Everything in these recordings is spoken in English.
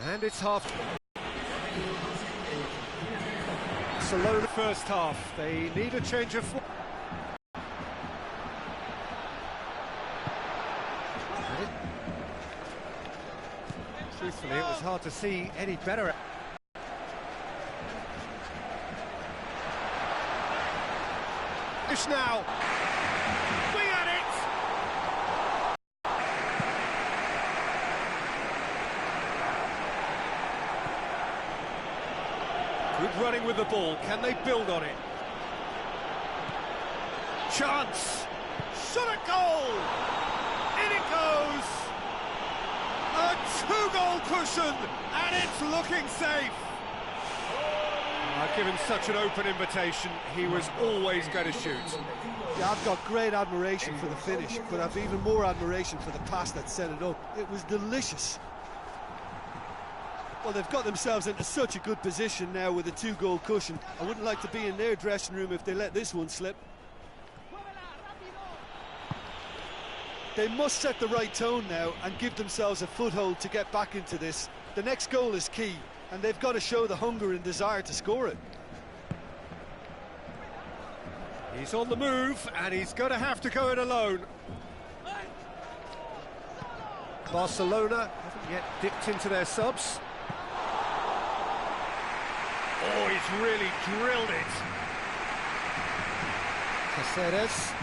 And it's half. Barcelona first half. They need a change of form. Truthfully, it was hard to see any better. Finish now. Swing at it. Good running with the ball. Can they build on it? Chance. Shot at goal. In it goes. A two-goal cushion, and it's looking safe. I've given such an open invitation, he was always going to shoot. Yeah, I've got great admiration for the finish, but I've even more admiration for the pass that set it up. It was delicious. Well, they've got themselves into such a good position now with a two-goal cushion. I wouldn't like to be in their dressing room if they let this one slip. They must set the right tone now and give themselves a foothold to get back into this. The next goal is key, and they've got to show the hunger and desire to score it. He's on the move, and he's going to have to go it alone. Barcelona haven't yet dipped into their subs. Oh, he's really drilled it. Caceres.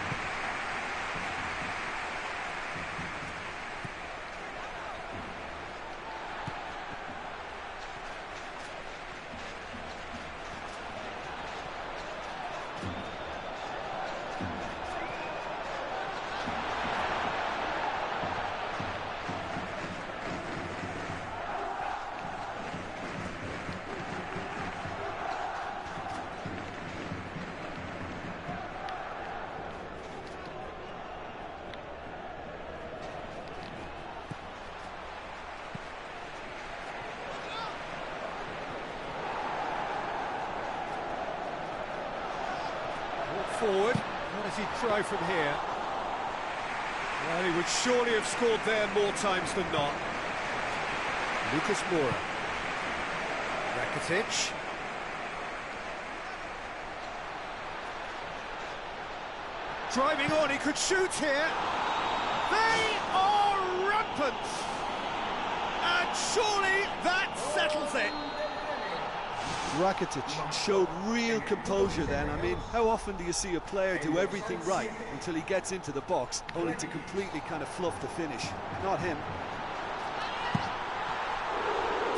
Forward, what does he try from here? Well, he would surely have scored there more times than not. Lucas Moura. Rakitic. Driving on, he could shoot here. They are rampant! And surely that settles it. Rakitic showed real composure then. I mean, how often do you see a player do everything right until he gets into the box, only to completely kind of fluff the finish? Not him.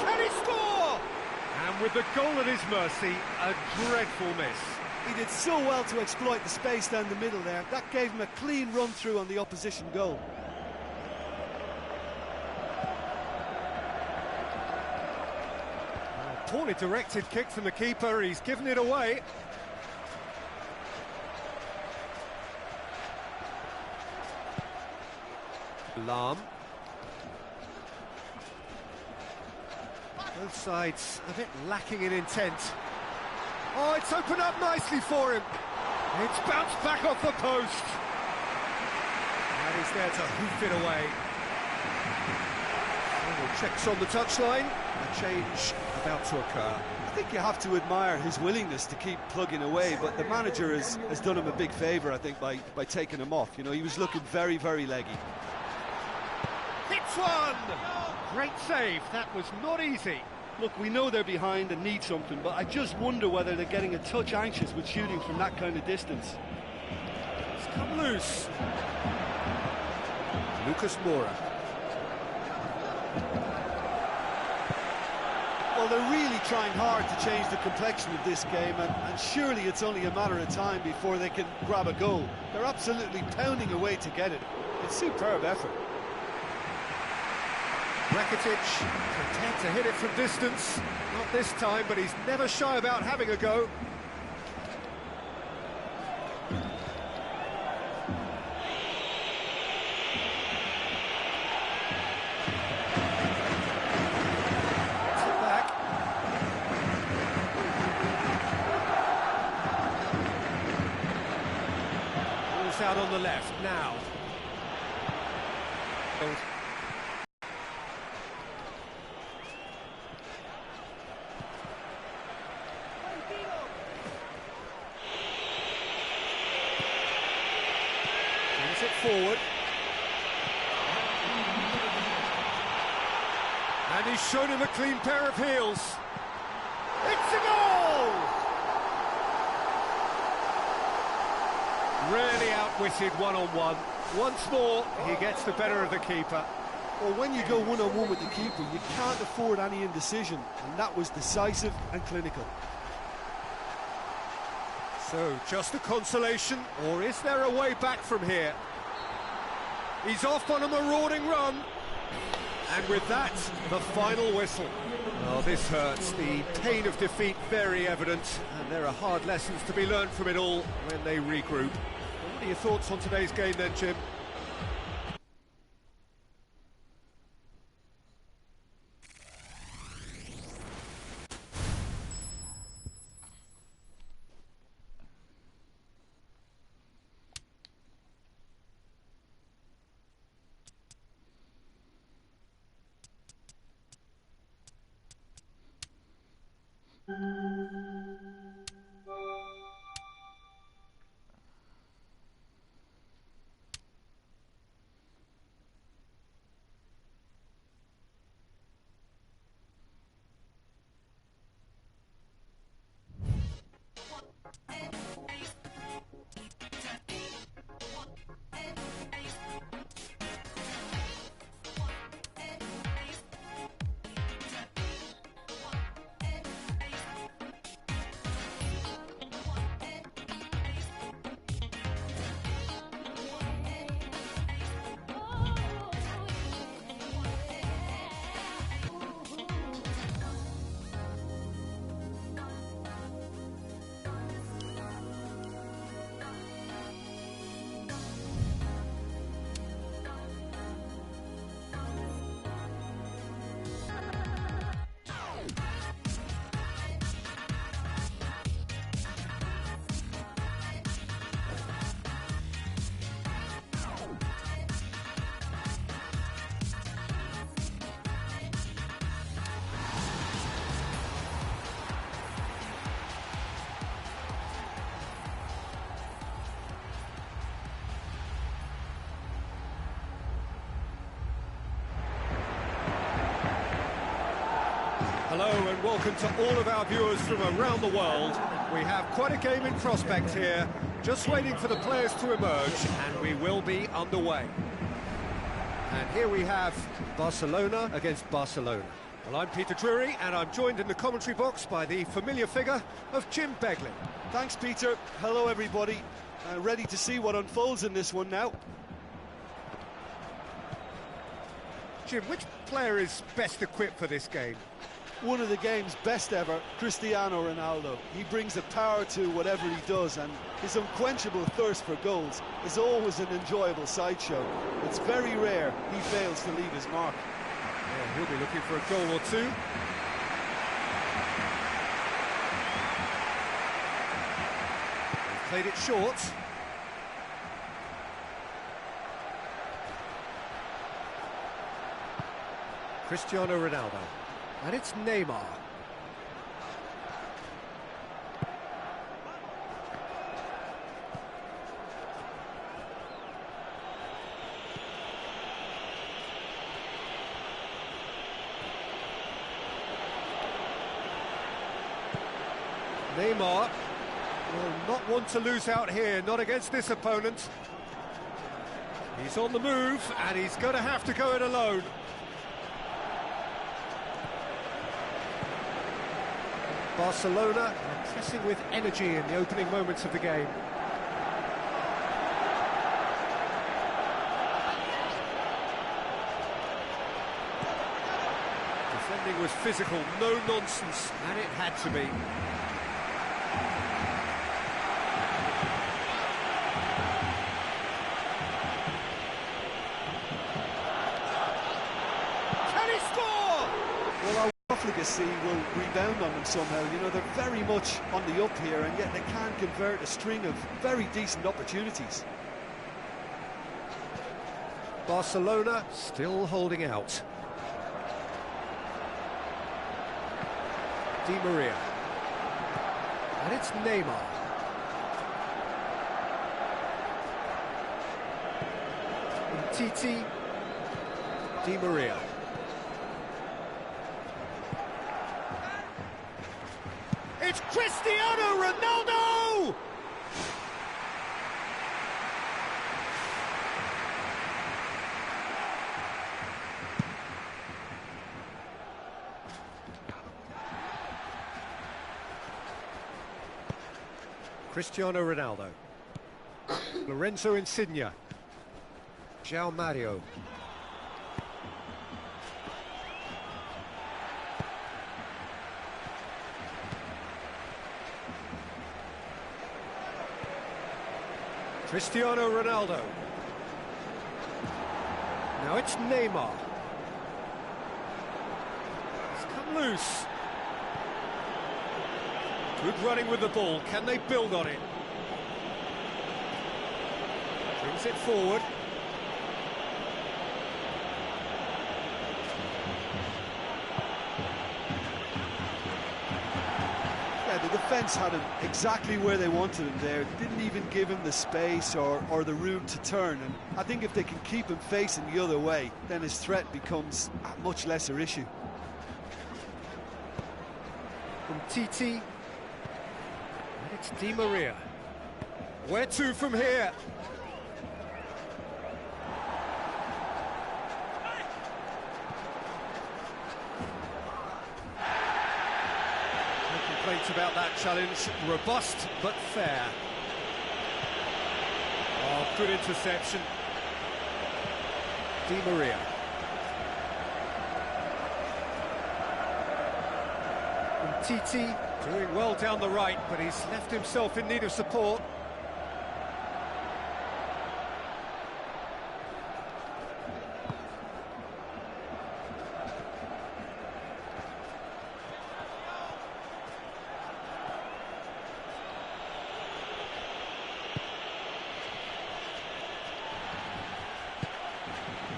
Can he score? And with the goal at his mercy, a dreadful miss. He did so well to exploit the space down the middle there. That gave him a clean run-through on the opposition goal. Poorly directed kick from the keeper, he's given it away. Lam. Both sides a bit lacking in intent. Oh, it's opened up nicely for him. It's bounced back off the post. And he's there to hoof it away. Checks on the touchline. A change about to occur. I think you have to admire his willingness to keep plugging away, but the manager has done him a big favour, I think, by taking him off. You know, he was looking very, very leggy. Hits one! Great save, that was not easy. Look, we know they're behind and need something, but I just wonder whether they're getting a touch anxious with shooting from that kind of distance. It's come loose. Lucas Moura. Well, they're really trying hard to change the complexion of this game, and surely it's only a matter of time before they can grab a goal. They're absolutely pounding away to get it. It's superb effort. Rakitic, content to hit it from distance. Not this time, but he's never shy about having a go. Out on the left now. forward. And he's shown him a clean pair of heels. It's a goal! Really outwitted one-on-one. Once more, he gets the better of the keeper. Well, when you go one-on-one with the keeper, you can't afford any indecision, and that was decisive and clinical. So, just a consolation, or is there a way back from here? He's off on a marauding run. And with that, the final whistle. Oh, this hurts. The pain of defeat very evident, and there are hard lessons to be learned from it all when they regroup. What are your thoughts on today's game then, Jim? Hello and welcome to all of our viewers from around the world. We have quite a game in prospect here, just waiting for the players to emerge, and we will be underway. And here we have Barcelona against Barcelona. Well, I'm Peter Drury, and I'm joined in the commentary box by the familiar figure of Jim Beglin. Thanks, Peter. Hello, everybody. Ready to see what unfolds in this one now. Jim, which player is best equipped for this game? One of the game's best ever, Cristiano Ronaldo. He brings a power to whatever he does, and his unquenchable thirst for goals is always an enjoyable sideshow. It's very rare he fails to leave his mark. Yeah, he'll be looking for a goal or two. He's played it short. Cristiano Ronaldo. And it's Neymar. Neymar will not want to lose out here, not against this opponent. He's on the move, and he's going to have to go it alone. Barcelona are pressing with energy in the opening moments of the game. Defending was physical, no nonsense, and it had to be. Can he score? Well, our profligacy will rebound on them somehow. You know, they're very much on the up here, and yet they can't convert a string of very decent opportunities. Barcelona still holding out. Di Maria. And it's Neymar. Titi, Di Maria. It's Cristiano Ronaldo! Cristiano Ronaldo. Lorenzo Insigne. João Mario. Cristiano Ronaldo. Now it's Neymar. It's come loose. Good running with the ball. Can they build on it? Brings it forward. Yeah, the defence had him exactly where they wanted him there. Didn't even give him the space or the room to turn. And I think if they can keep him facing the other way, then his threat becomes a much lesser issue. From Titi. It's Di Maria. Where to from here? No complaints about that challenge. Robust but fair. Oh, good interception. Di Maria. From Titi. Doing well down the right, but he's left himself in need of support.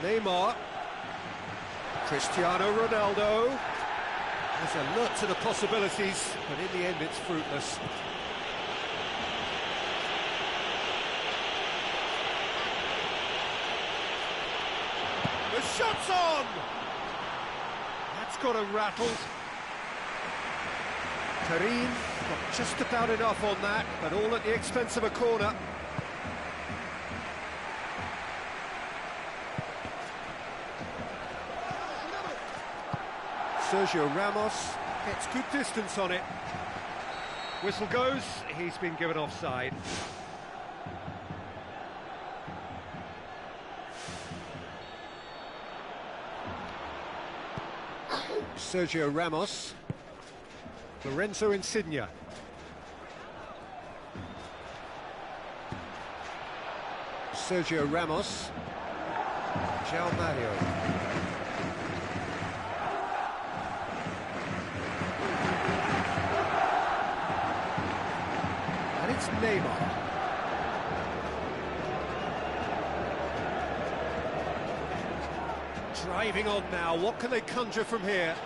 Neymar. Cristiano Ronaldo. There's a lot to the possibilities, but in the end it's fruitless. The shot's on! That's got him rattled. Karim got just about enough on that, but all at the expense of a corner. Sergio Ramos gets good distance on it. Whistle goes, he's been given offside. Sergio Ramos. Lorenzo Insigne. Sergio Ramos. João Mario. It's Neymar. Driving on now, what can they conjure from here?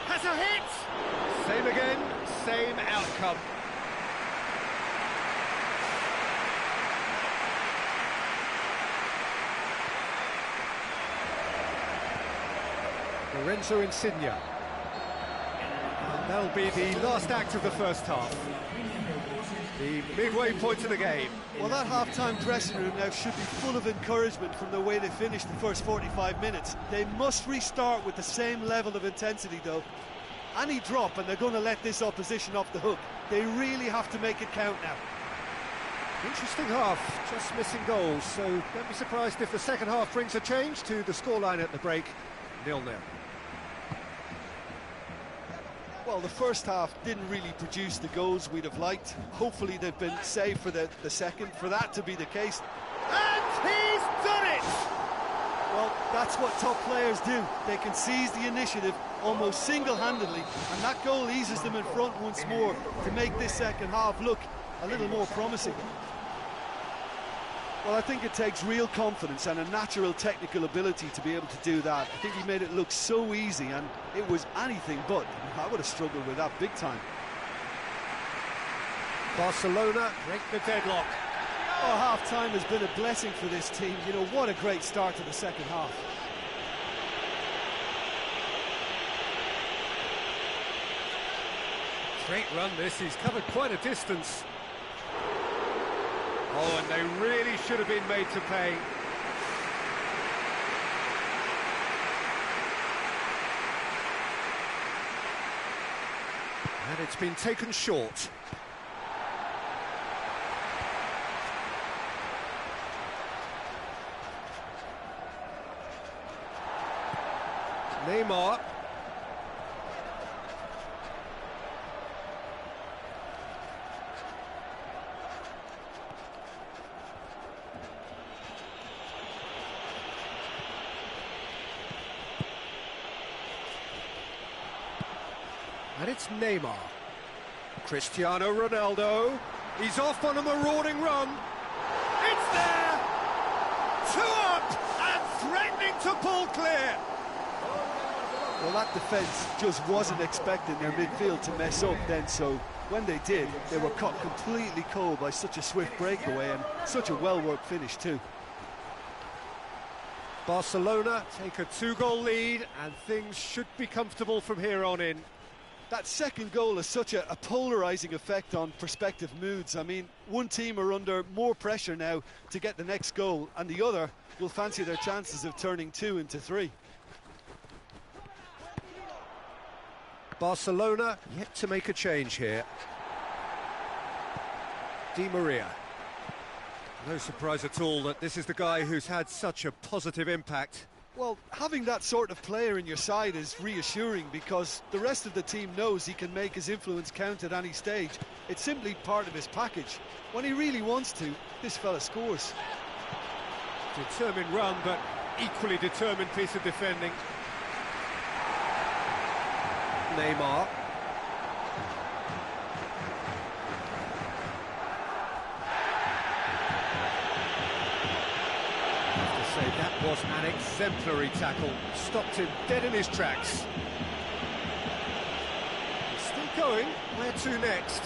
Has a hit! Same again, same outcome. Lorenzo Insigne. That'll be the last act of the first half. The midway point of the game. Well, that half-time dressing room now should be full of encouragement from the way they finished the first 45 minutes. They must restart with the same level of intensity, though. Any drop and they're going to let this opposition off the hook. They really have to make it count now. Interesting half, just missing goals, so don't be surprised if the second half brings a change to the scoreline at the break. 0-0. Well, the first half didn't really produce the goals we'd have liked. Hopefully they've been saved for the second, for that to be the case. And he's done it! Well, that's what top players do. They can seize the initiative almost single-handedly, and that goal eases them in front once more to make this second half look a little more promising. Well, I think it takes real confidence and a natural technical ability to be able to do that. I think he made it look so easy, and it was anything but. I would have struggled with that big time. Barcelona break the deadlock. Oh, half-time has been a blessing for this team. You know, what a great start to the second half. Great run this, he's covered quite a distance. Oh, and they really should have been made to pay. And it's been taken short. Neymar. And it's Neymar. Cristiano Ronaldo. He's off on a marauding run. It's there! 2 up and threatening to pull clear. Well, that defence just wasn't expecting their midfield to mess up then, so when they did, they were caught completely cold by such a swift breakaway and such a well-worked finish too. Barcelona take a 2-goal lead and things should be comfortable from here on in. That second goal has such a polarising effect on prospective moods. I mean, one team are under more pressure now to get the next goal, and the other will fancy their chances of turning 2 into 3. Barcelona yet to make a change here. Di Maria. No surprise at all that this is the guy who's had such a positive impact. Well, having that sort of player in your side is reassuring because the rest of the team knows he can make his influence count at any stage. It's simply part of his package. When he really wants to, this fella scores. Determined run, but equally determined piece of defending. Neymar. That was an exemplary tackle, stopped him dead in his tracks. He's still going, where to next?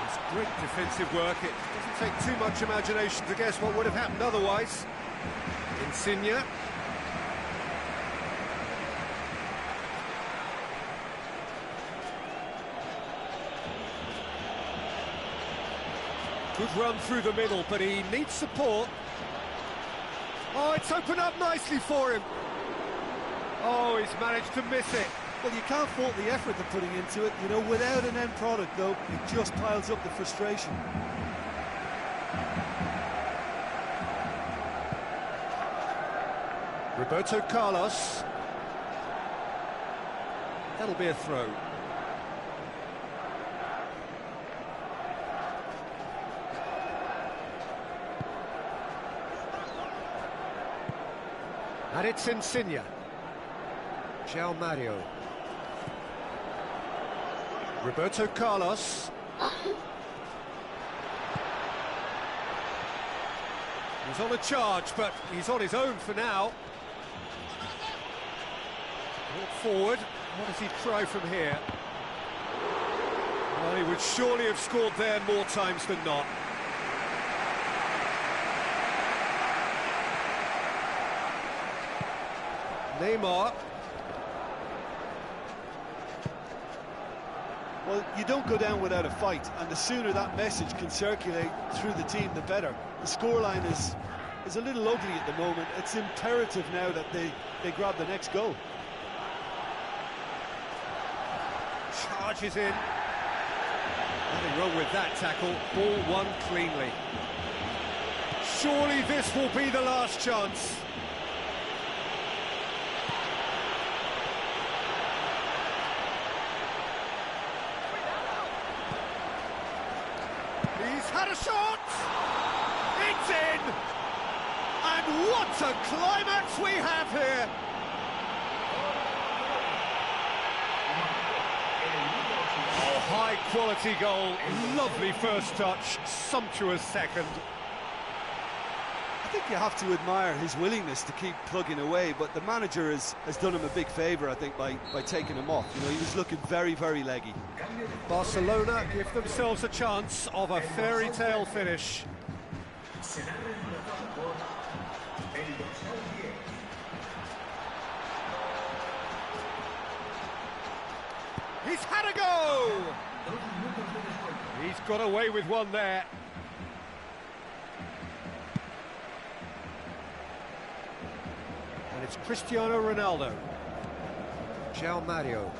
It's great defensive work, it doesn't take too much imagination to guess what would have happened otherwise. Insigne. Good run through the middle, but he needs support. Oh, it's opened up nicely for him. Oh, he's managed to miss it. Well, you can't fault the effort they're putting into it. You know, without an end product, though, it just piles up the frustration. Roberto Carlos. That'll be a throw. And it's Insigne. João Mario. Roberto Carlos. He's on a charge, but he's on his own for now. Walk forward. What does he try from here? Well, he would surely have scored there more times than not. Neymar. Well, you don't go down without a fight, and the sooner that message can circulate through the team, the better. The scoreline is a little ugly at the moment. It's imperative now that they grab the next goal. Charges in. Nothing wrong with that tackle. Ball won cleanly. Surely this will be the last chance. He's had a shot! It's in! And what a climax we have here! Oh, high-quality goal, lovely first touch, sumptuous second. I think you have to admire his willingness to keep plugging away, but the manager has done him a big favour, I think, by taking him off. You know, he was looking very, very leggy. Barcelona give themselves a chance of a fairy tale finish. He's had a go! He's got away with one there. And it's Cristiano Ronaldo. João Mario.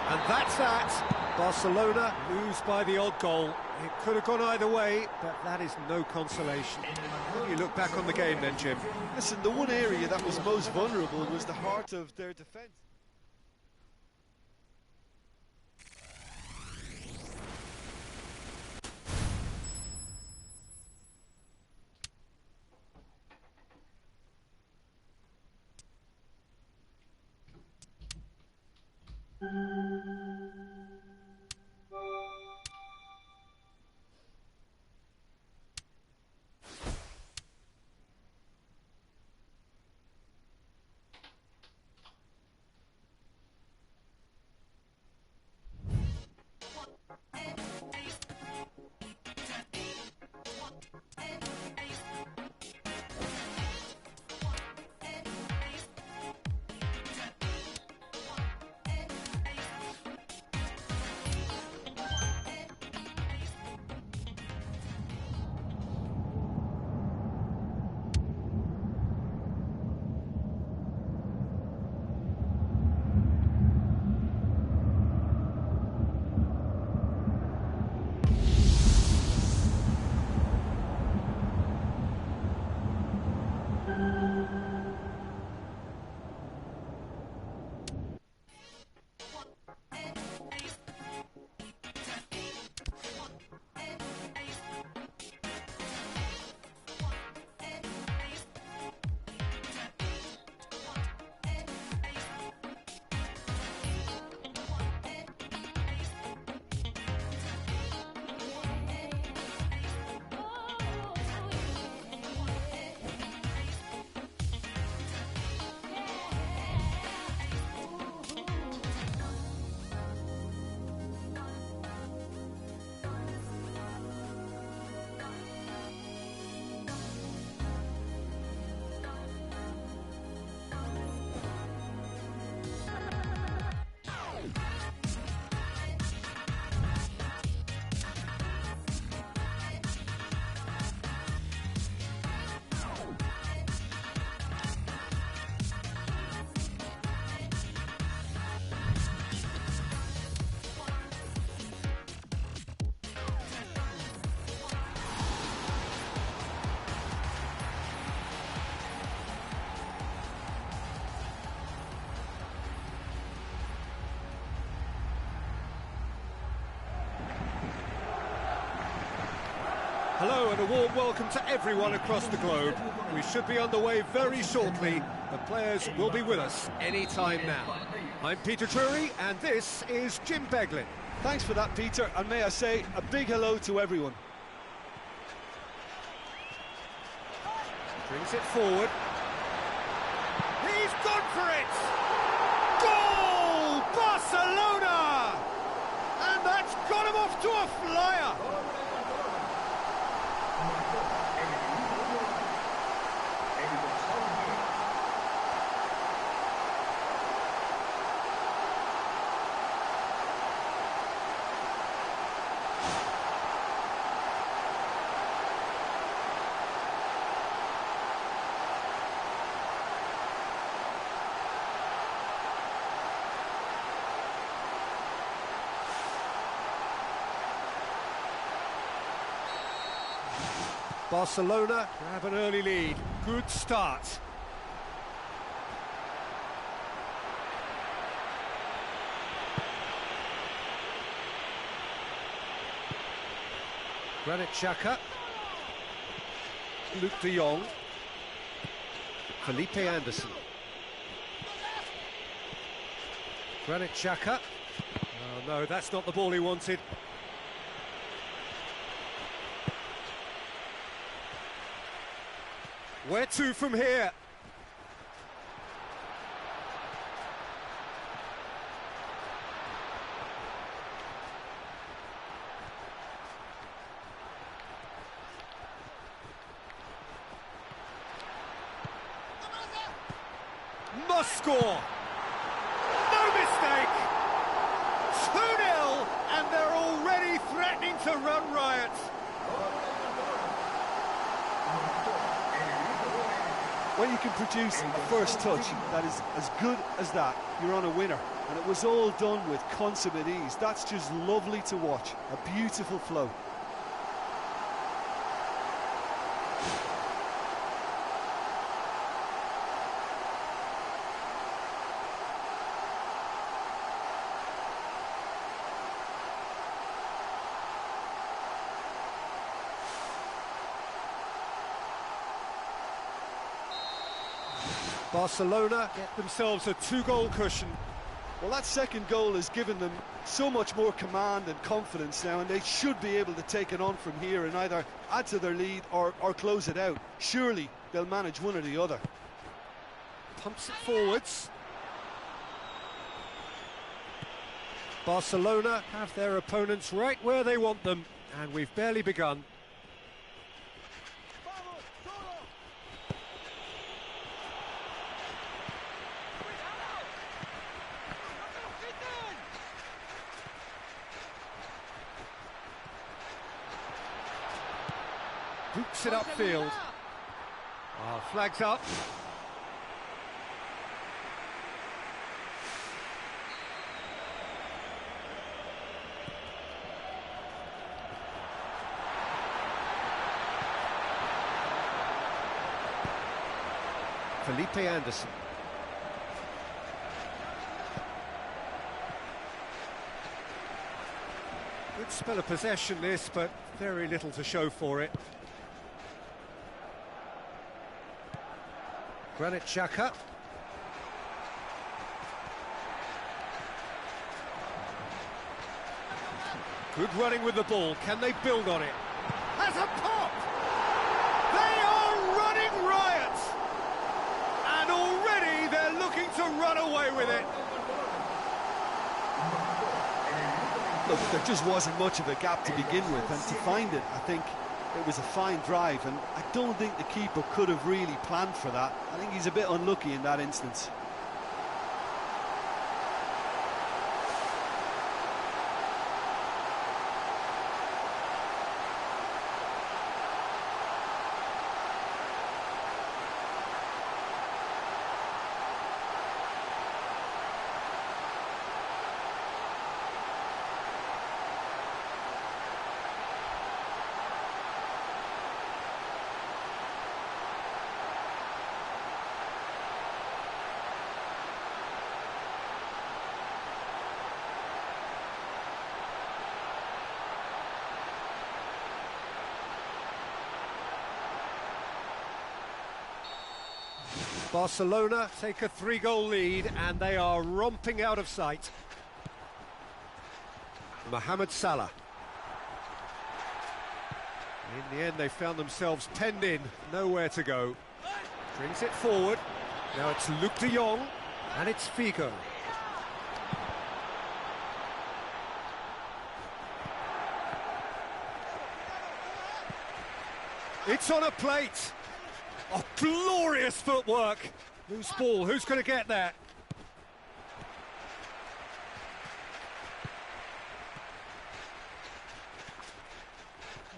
And that's that. Barcelona lose by the odd goal. It could have gone either way, but that is no consolation. When you look back on the game then, Jim. Listen, the one area that was most vulnerable was the heart of their defence. Hello and a warm welcome to everyone across the globe. We should be underway very shortly. The players will be with us any time now. I'm Peter Drury and this is Jim Beglin. Thanks for that, Peter, and may I say a big hello to everyone. Brings it forward. He's gone for it! Goal! Barcelona! And that's got him off to a flyer! Barcelona grab an early lead. Good start. Granit Xhaka. Luke de Jong. Felipe Anderson. Granit Xhaka. Oh no, that's not the ball he wanted. Where to from here? Must score! No mistake! 2-0, and they're already threatening to run riot. When you can produce a first touch that is as good as that, you're on a winner. And it was all done with consummate ease. That's just lovely to watch. A beautiful flow. Barcelona get themselves a 2-goal cushion. Well, that second goal has given them so much more command and confidence now, and they should be able to take it on from here and either add to their lead or close it out. Surely they'll manage one or the other. Pumps it forwards. Barcelona have their opponents right where they want them, and we've barely begun. Boots it upfield. Flags up. Felipe Anderson. Good spell of possession this, but very little to show for it. Granit Xhaka. Good running with the ball. Can they build on it? Has a pop! They are running riot! And already they're looking to run away with it. Look, there just wasn't much of a gap to begin with, and to find it, I think it was a fine drive, and I don't think the keeper could have really planned for that. I think he's a bit unlucky in that instance. Barcelona take a 3-goal lead and they are romping out of sight. Mohamed Salah. In the end they found themselves penned in, nowhere to go. Brings it forward. Now it's Luc de Jong and it's Figo. It's on a plate. Oh, glorious footwork. Loose ball, who's going to get that?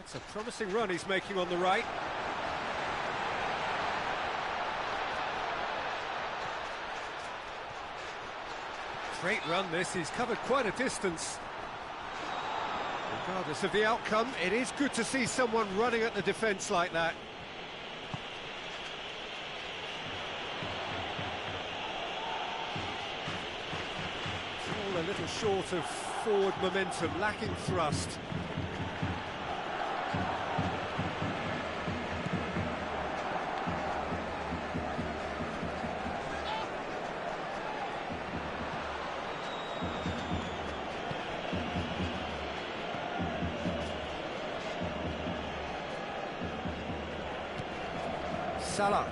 It's a promising run he's making on the right. Great run this, he's covered quite a distance. Regardless of the outcome, it is good to see someone running at the defence like that. A little short of forward momentum, lacking thrust. Salah.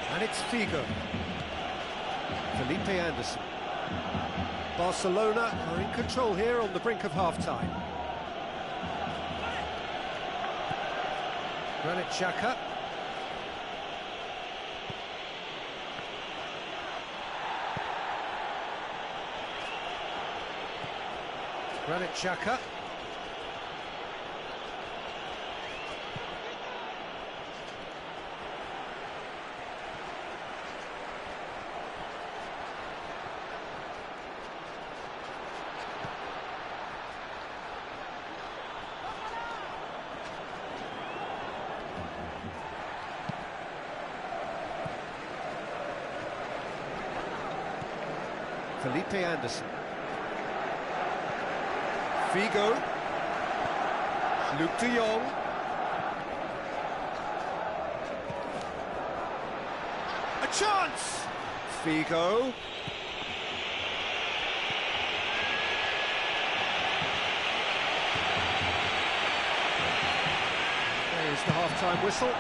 And it's Figo. Felipe Anderson. Barcelona are in control here on the brink of half-time. Granit Xhaka. Granit Xhaka. Felipe Anderson. Figo. Luke de Jong. A chance! Figo. There's the half-time whistle.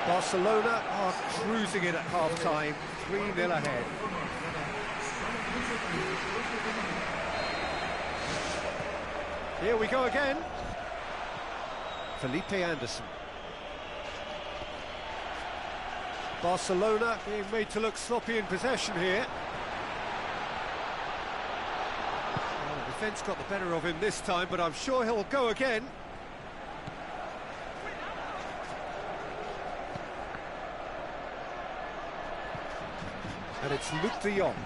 Barcelona are cruising it at half-time, 3-0 ahead. Here we go again. Felipe Anderson. Barcelona being made to look sloppy in possession here. Well, the defence got the better of him this time, but I'm sure he'll go again. And it's Luke de Jong.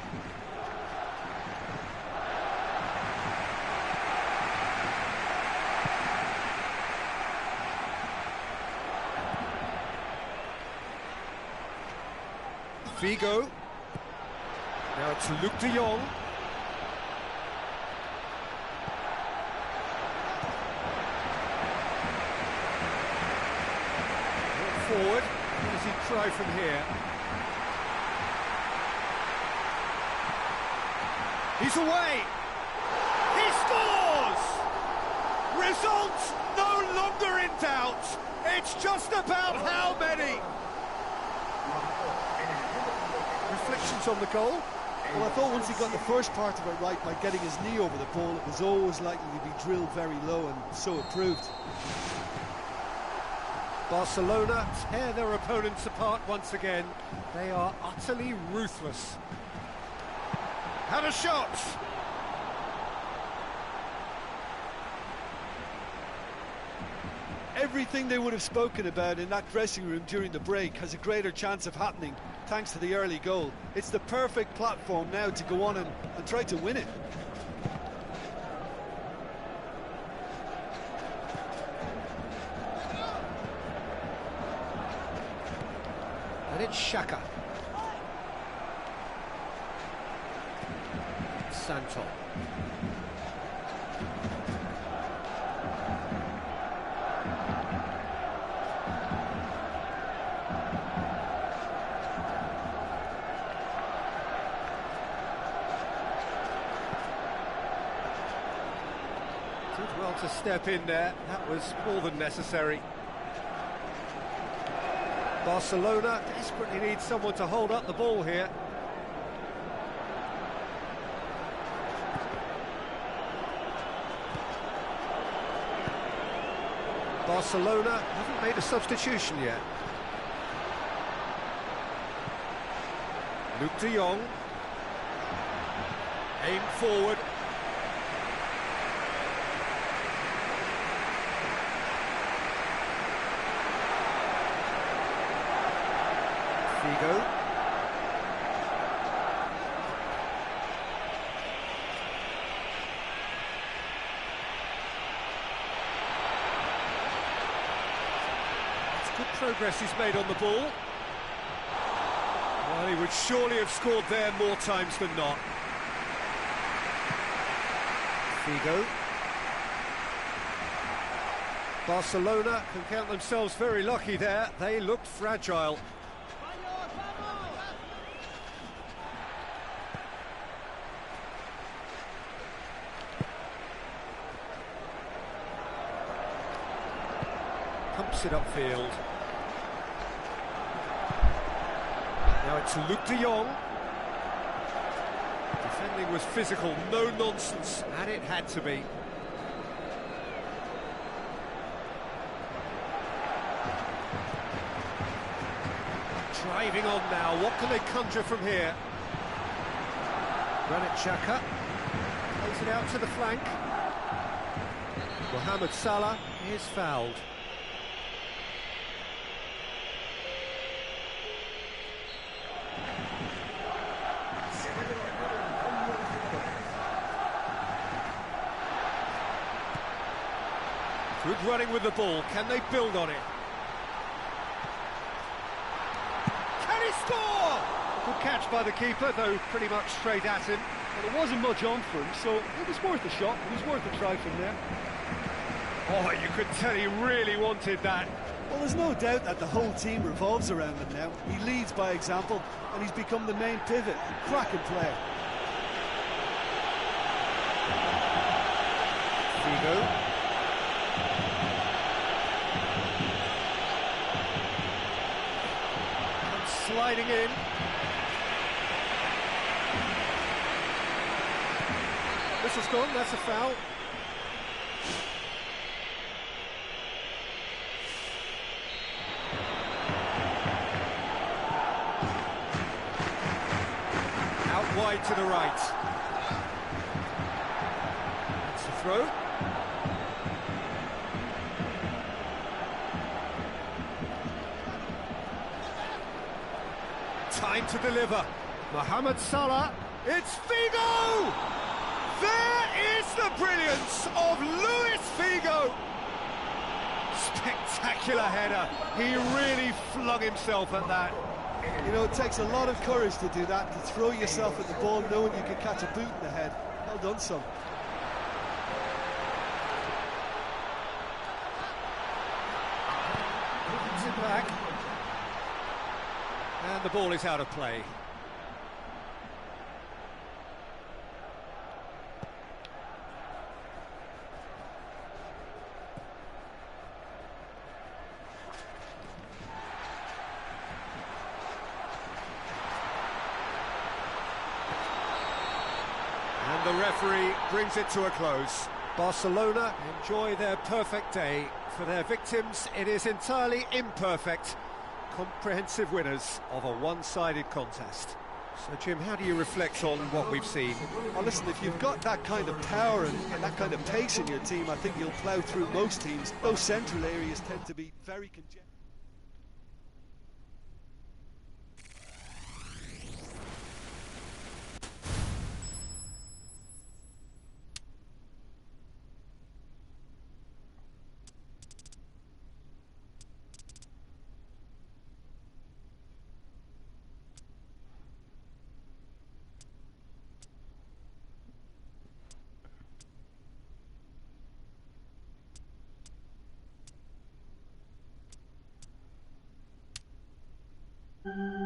Figo. Now it's Luke de Jong. Forward. What does he try from here? He's away! He scores! Results no longer in doubt. It's just about how many. Reflections on the goal? Well, I thought once he got the first part of it right by getting his knee over the ball, it was always likely to be drilled very low, and so it proved. Barcelona tear their opponents apart once again. They are utterly ruthless. Had a shot. Everything they would have spoken about in that dressing room during the break has a greater chance of happening thanks to the early goal. It's the perfect platform now to go on and try to win it. And it's Xhaka. Santo. Did well to step in there. That was more than necessary. Barcelona desperately need someone to hold up the ball here. Barcelona haven't made a substitution yet. Luke de Jong. Aim forward. Figo. Good progress he's made on the ball. Well, he would surely have scored there more times than not. Figo. Barcelona can count themselves very lucky there. They looked fragile. Pumps it upfield. Now it's Luke de Jong. Defending was physical, no nonsense, and it had to be. Driving on now, what can they conjure from here? Granit Xhaka plays it out to the flank. Mohamed Salah is fouled. Good running with the ball, can they build on it? Can he score? Good catch by the keeper, though pretty much straight at him. Well, there wasn't much on for him, so it was worth a shot, it was worth a try from there. Oh, you could tell he really wanted that. Well, there's no doubt that the whole team revolves around him now. He leads by example, and he's become the main pivot. Cracking player. Figo. Sliding in. This has gone, that's a foul. Out wide to the right. That's the throw. Time to deliver. Mohamed Salah. It's Figo! There is the brilliance of Luis Figo! Spectacular header. He really flung himself at that. You know, it takes a lot of courage to do that, to throw yourself at the ball knowing you can catch a boot in the head. Well done, son. Puts it back. And the ball is out of play. And the referee brings it to a close. Barcelona enjoy their perfect day. For their victims, it is entirely imperfect. Comprehensive winners of a one-sided contest. So, Jim, how do you reflect on what we've seen? Well, listen, if you've got that kind of power and that kind of pace in your team, I think you'll plough through most teams. Those central areas tend to be very congested. Thank you.